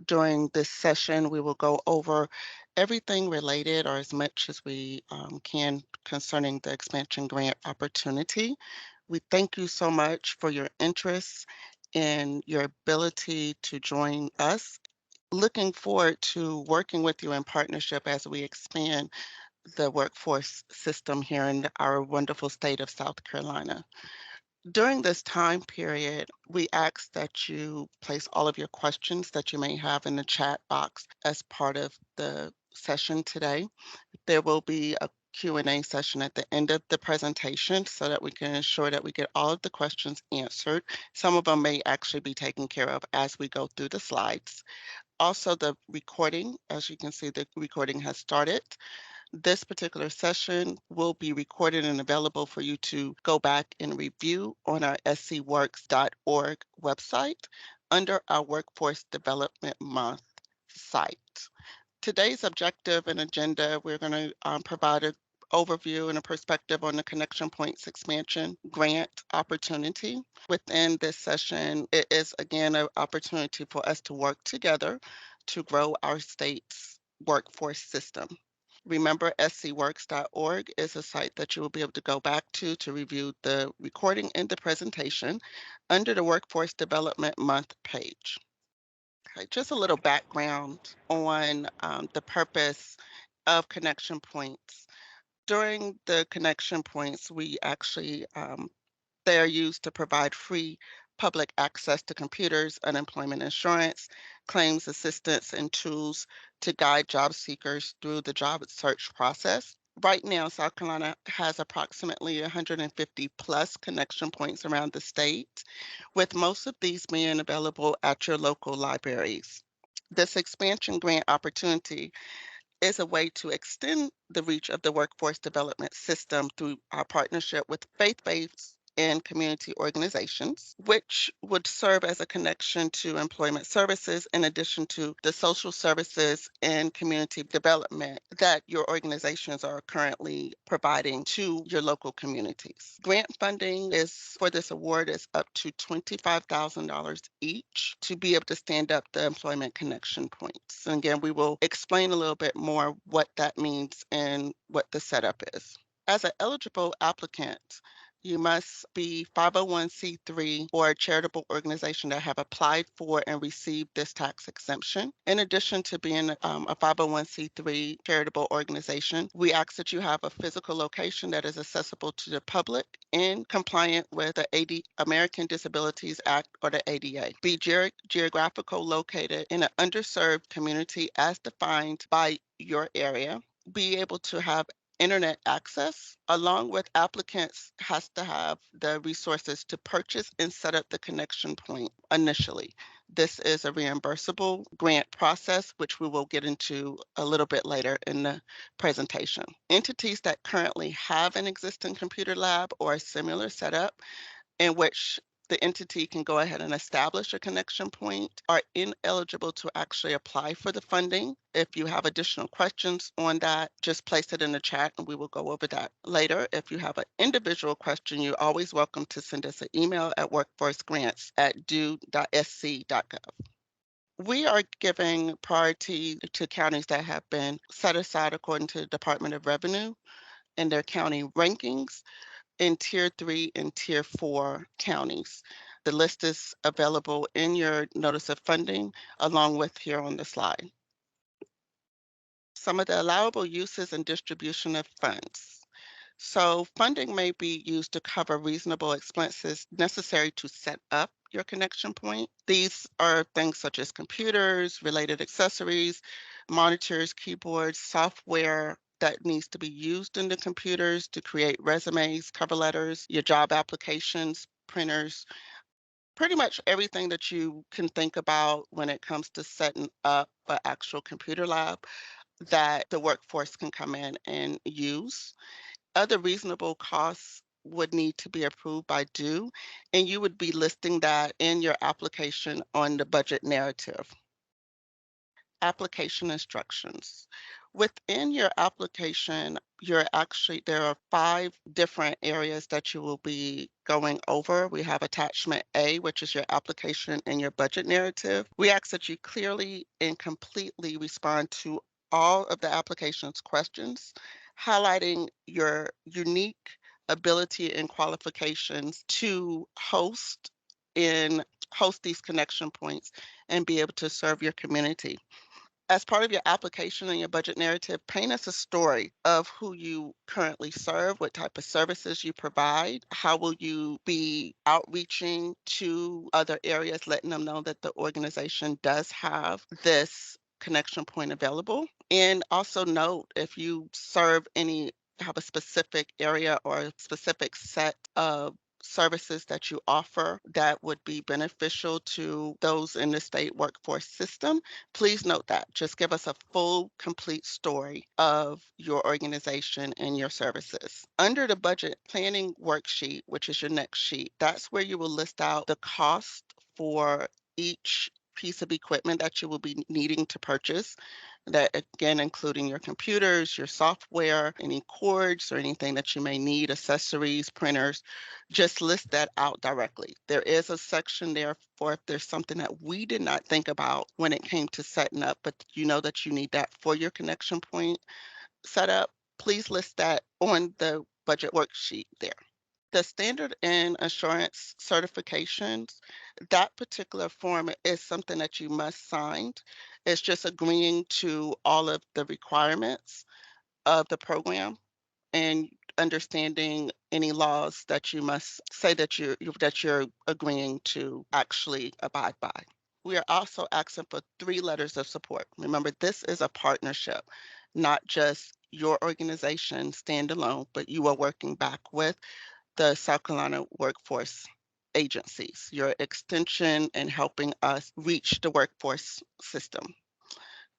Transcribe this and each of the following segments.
During this session, we will go over everything related or as much as we can concerning the expansion grant opportunity. We thank you so much for your interest and your ability to join us. Looking forward to working with you in partnership as we expand the workforce system here in our wonderful state of South Carolina. During this time period, we ask that you place all of your questions that you may have in the chat box as part of the session today. There will be a Q&A session at the end of the presentation so that we can ensure that we get all of the questions answered. Some of them may actually be taken care of as we go through the slides. Also, the recording, as you can see, the recording has started. This particular session will be recorded and available for you to go back and review on our scworks.org website under our Workforce Development Month site. Today's objective and agenda, we're going to provide an overview and a perspective on the Connection Points Expansion Grant opportunity. Within this session, it is again an opportunity for us to work together to grow our state's workforce system. Remember, scworks.org is a site that you will be able to go back to review the recording and the presentation under the Workforce Development Month page. Okay, just a little background on the purpose of connection points. During the connection points, we actually they are used to provide free public access to computers, unemployment insurance, claims assistance, and tools to guide job seekers through the job search process. Right now, South Carolina has approximately 150 plus connection points around the state, with most of these being available at your local libraries. This expansion grant opportunity is a way to extend the reach of the workforce development system through our partnership with faith-based and community organizations, which would serve as a connection to employment services in addition to the social services and community development that your organizations are currently providing to your local communities. Grant funding is for this award is up to $25,000 each to be able to stand up the employment connection points. And again, we will explain a little bit more what that means and what the setup is. As an eligible applicant, you must be 501c3 or a charitable organization that have applied for and received this tax exemption. In addition to being a 501c3 charitable organization, we ask that you have a physical location that is accessible to the public and compliant with the American Disabilities Act or the ADA. Be geographical located in an underserved community as defined by your area. Be able to have internet access, along with applicants has to have the resources to purchase and set up the connection point initially. This is a reimbursable grant process, which we will get into a little bit later in the presentation. Entities that currently have an existing computer lab or a similar setup in which the entity can go ahead and establish a connection point are ineligible to actually apply for the funding. If you have additional questions on that, just place it in the chat and we will go over that later. If you have an individual question, you're always welcome to send us an email at workforcegrants@do.sc.gov. We are giving priority to counties that have been set aside according to the Department of Revenue in their county rankings in Tier 3 and Tier 4 counties. The list is available in your notice of funding along with here on the slide. Some of the allowable uses and distribution of funds. So funding may be used to cover reasonable expenses necessary to set up your connection point. These are things such as computers, related accessories, monitors, keyboards, software that needs to be used in the computers to create resumes, cover letters, your job applications, printers, pretty much everything that you can think about when it comes to setting up an actual computer lab that the workforce can come in and use. Other reasonable costs would need to be approved by due, and you would be listing that in your application on the budget narrative. Application instructions. Within your application, there are 5 different areas that you will be going over. We have attachment A, which is your application and your budget narrative. We ask that you clearly and completely respond to all of the application's questions, highlighting your unique ability and qualifications to and host these connection points and be able to serve your community. As part of your application and your budget narrative, paint us a story of who you currently serve, what type of services you provide, how will you be outreaching to other areas, letting them know that the organization does have this connection point available. And also note if you have a specific area or a specific set of services that you offer that would be beneficial to those in the state workforce system. Please note that. Just give us a full, complete story of your organization and your services. Under the budget planning worksheet, which is your next sheet, that's where you will list out the cost for each piece of equipment that you will be needing to purchase. That again, including your computers, your software, any cords or anything that you may need, accessories, printers, just list that out directly. There is a section there for if there's something that we did not think about when it came to setting up, but you know that you need that for your connection point setup. Please list that on the budget worksheet there. The standard and assurance certifications, that particular form is something that you must sign. It's just agreeing to all of the requirements of the program and understanding any laws that you must say that you're agreeing to actually abide by. We are also asking for 3 letters of support. Remember, this is a partnership, not just your organization standalone, but you are working back with the South Carolina workforce agencies, your extension and helping us reach the workforce system.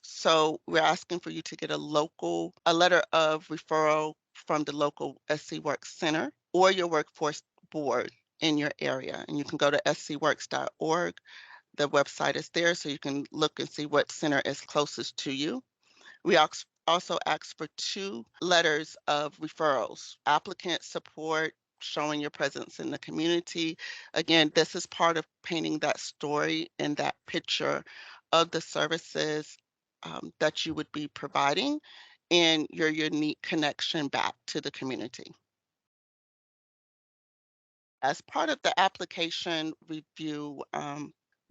So we're asking for you to get a letter of referral from the local SC Works Center or your workforce board in your area. And you can go to scworks.org. The website is there so you can look and see what center is closest to you. We also ask for 2 letters of referrals, applicant support, showing your presence in the community. Again, this is part of painting that story and that picture of the services that you would be providing and your unique connection back to the community. As part of the application review,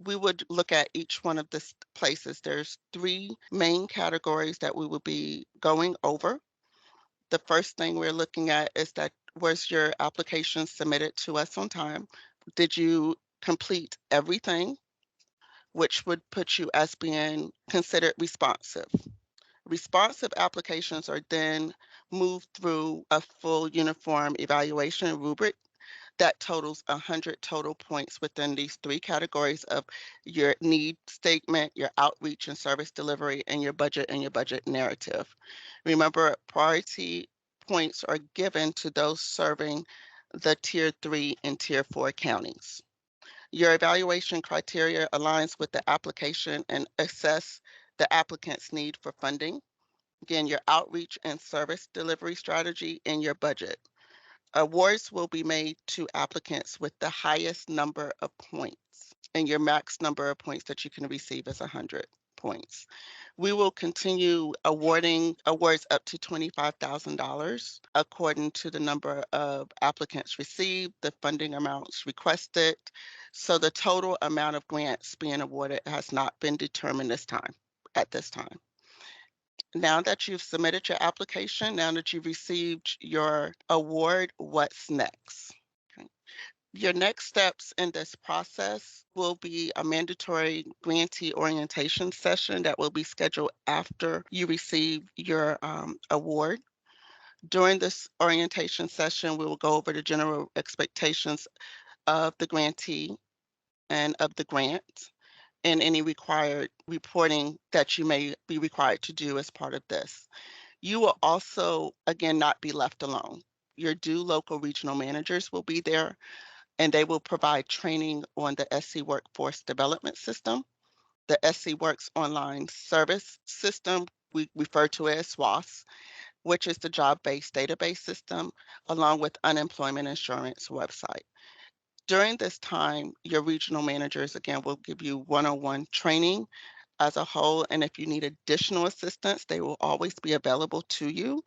we would look at each one of the places. There's 3 main categories that we will be going over. The first thing we're looking at is that was your application submitted to us on time? Did you complete everything, which would put you as being considered responsive? Responsive applications are then moved through a full uniform evaluation rubric that totals 100 total points within these 3 categories of your need statement, your outreach and service delivery, and your budget narrative. Remember, priority points are given to those serving the Tier 3 and Tier 4 counties. Your evaluation criteria aligns with the application and assess the applicant's need for funding. Again, your outreach and service delivery strategy and your budget. Awards will be made to applicants with the highest number of points, and your max number of points that you can receive is 100 points. We will continue awarding awards up to $25,000 according to the number of applicants received, the funding amounts requested. So the total amount of grants being awarded has not been determined at this time. Now that you've submitted your application, now that you've received your award, what's next? Okay. Your next steps in this process will be a mandatory grantee orientation session that will be scheduled after you receive your award. During this orientation session, we will go over the general expectations of the grantee and of the grant and any required reporting that you may be required to do as part of this. You will also, again, not be left alone. Your due local regional managers will be there and they will provide training on the SC Workforce Development System. the SC Works online service system, we refer to it as SWAS, which is the job-based database system, along with unemployment insurance website. During this time, your regional managers, again, will give you one-on-one training as a whole, and if you need additional assistance, they will always be available to you.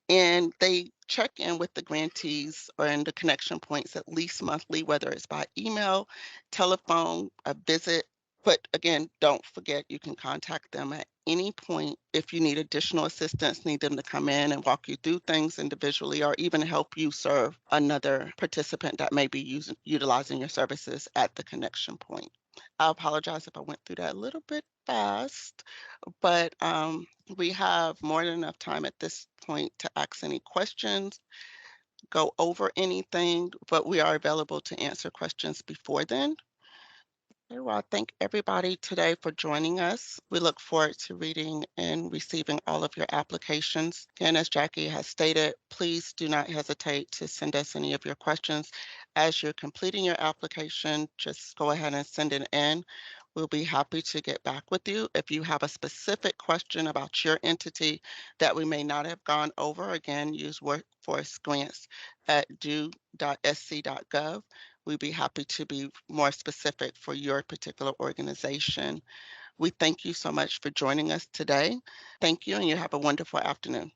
And they check in with the grantees or in the connection points at least monthly, whether it's by email, telephone, a visit. But again, don't forget you can contact them at any point if you need additional assistance, need them to come in and walk you through things individually, or even help you serve another participant that may be utilizing your services at the connection point. I apologize if I went through that a little bit fast, but we have more than enough time at this point to ask any questions, go over anything, but we are available to answer questions before then. Okay, well, I thank everybody today for joining us. We look forward to reading and receiving all of your applications. Again, as Jackie has stated, please do not hesitate to send us any of your questions. As you're completing your application, just go ahead and send it in. We'll be happy to get back with you. If you have a specific question about your entity that we may not have gone over, again, use workforce grants at do.sc.gov. We'd be happy to be more specific for your particular organization. We thank you so much for joining us today. Thank you, and you have a wonderful afternoon.